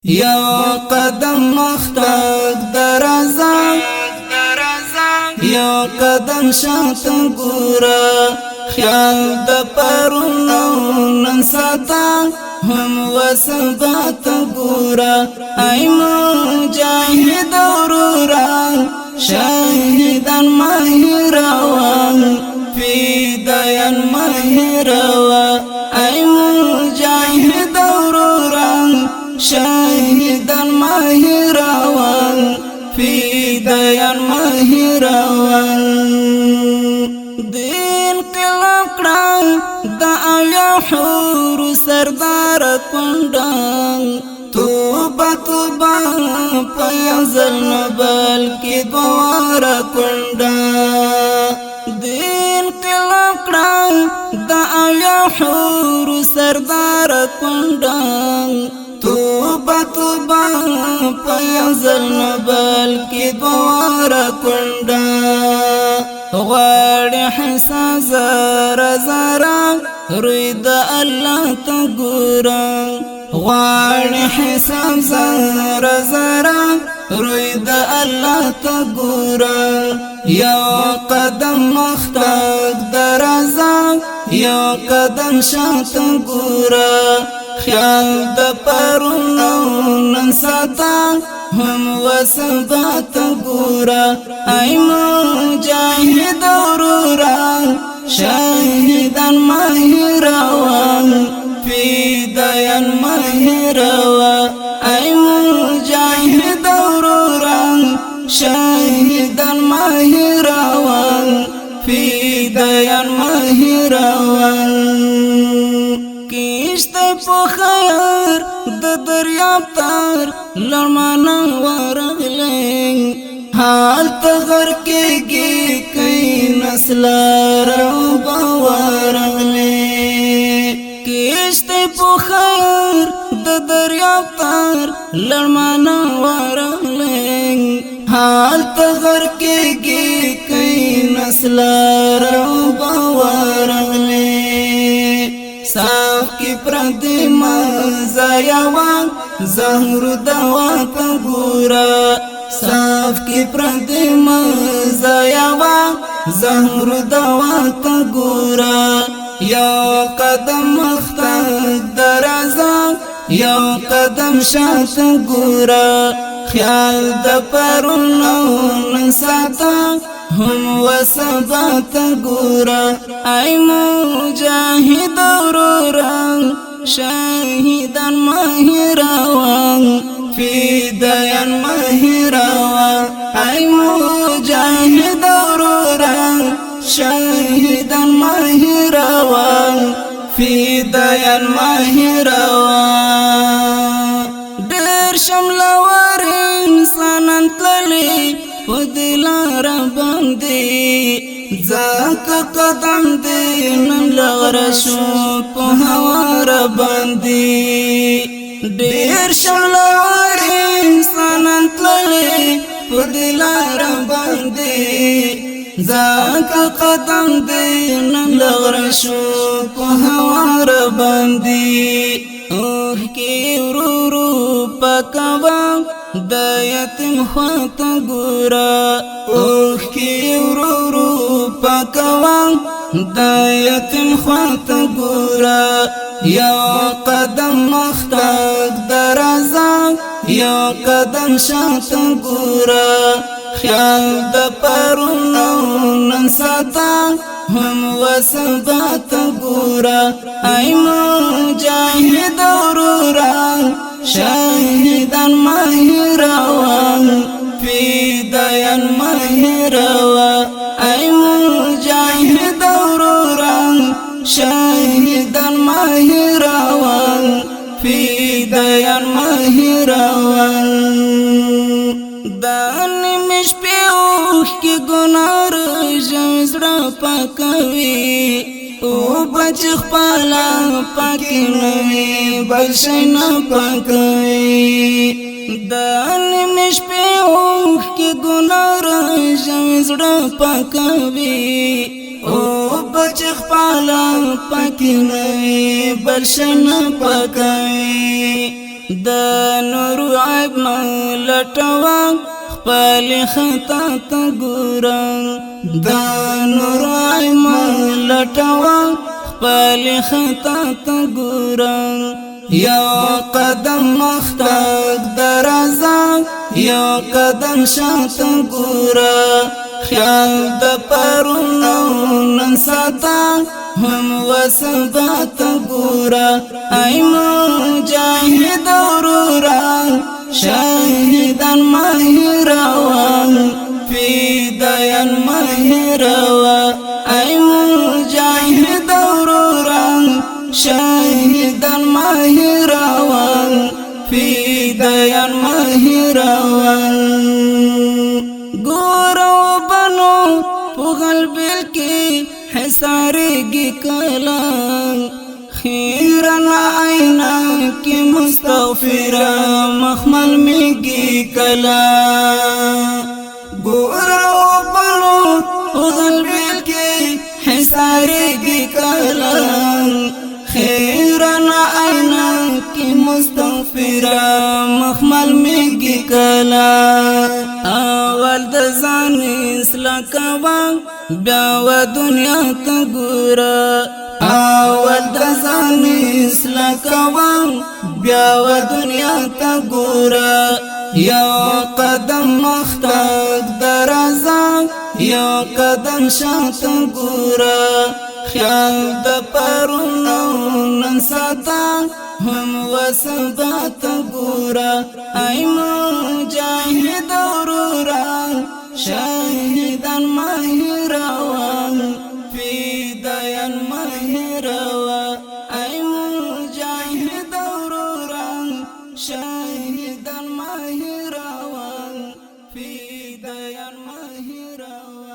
یو قدم مختک درازا یو قدم شاته ګورا خیال د پرون او نن ساته هم وسبات ګورا ای مجاهد اورورا شهیدان ماهروان فدایان ماهروا ای مجاهد اورورا شهیدان ماهروان فدایان ماهروان دین قلب کړه د اویا حور سردار کندان توبه توبه پیازل نبل کی دوار کندا دین قلب کړه د اویا حور سردار کندان توبه توبه پیازل نبل کی دوار کندا غواړي حساب زرا زرا روی د الله ته ګورا غواړي حساب زرا زرا روی د الله ته ګورا یو قدم مختک درازا یو قدم شاته ګورا خیال د پرون او نن ساته هم وسبات ګورا ای مجاهد اورورا شهیدان ماهروان فدایان ماهروا ای مجاهد اورورا شهیدان ماهروان فدایان ماهروان کشته په خیر د دریاب تر لړمانه ورغلې حال تغر کېږي کای نسل رو باورغلې کشته په خیر د دریاب تر لړمانه ورغلې حال تغر کېږي کای نسل رو باورغلې صاف کی پردی مزایوان زهر دوا تا ګورا صاف کی پردی مزایوان زهر دوا تا ګورا یو قدم مختک درازا یو قدم شاته ګورا خیال د پرون او نن ساته هم وسبات ګورا ای مجاهد اورورا شهیدان ماهروان فدایان ماهروان ای مجاهد اورورا شهیدان ماهروان فدایان ماهروان ډېر شملور انسانان تللی ودلار باندې ځکه قدم دې نن لغره شو په هوار باندې ډېر شملور انسانان تللی ودلار باندې ځکه قدم دې نن لغره شو په هوار باندې اوه کې ورو پکوا د یتیم خواته ګورا اوه کې ورو پکوا د یتیم خواته ګورا یو قدم مختک درازا یو قدم شاته ګورا خیال د پرون او نن ساته هم وسبات ګورا ای مجاهد اورورا شهیدان ماهروان فدایان ماهروا ای مجاهد اورورا شهیدان ماهروان فدایان ماهروان دانی مش پیوخ کی گنار جمزړه پکوي او بچ خپلا پکې نوي بلشن پکوي دانی مش پیوخ کی گنار جمزړه پکوي او بچ خپلا پکې نوي بلشن پکوي د نور عیب ملټوا خپل خطا ته ګورا د نور عیب ملټوا خپل خطا ته ګورا یو قدم مخته درازا یو قدم شاته ګورا خیال د پرونو نن ساته هم وسبات ګورا ای مجاهد ورورا شهیدان مهروا فدایان مهروا ای مجاهد ورورا شهیدان مهروا فدایان مهروا ګورو بنو پغل بل کې حسارګي کلا خیرن عینا کی مستغفرا مخمل میگی کلا گورو بلو پغل بیل کی حسارگی کلا خیرن عینا کی مستغفرا مخمل میگی کلا اول د ځان اصلاح کوا بیا و دنیا ته ګورا اول د ځان اصلاح کوا بیا و دنیا ته ګورا یو قدم مخته درازا یو قدم شاته ګورا خیال د پرونو نن ساته هم وسبات ګورا ای مجاهد ورورا شهیدان مهروا فدایان مهروا ای مجاهد ورورا شهیدان مهروا فدایان مهروا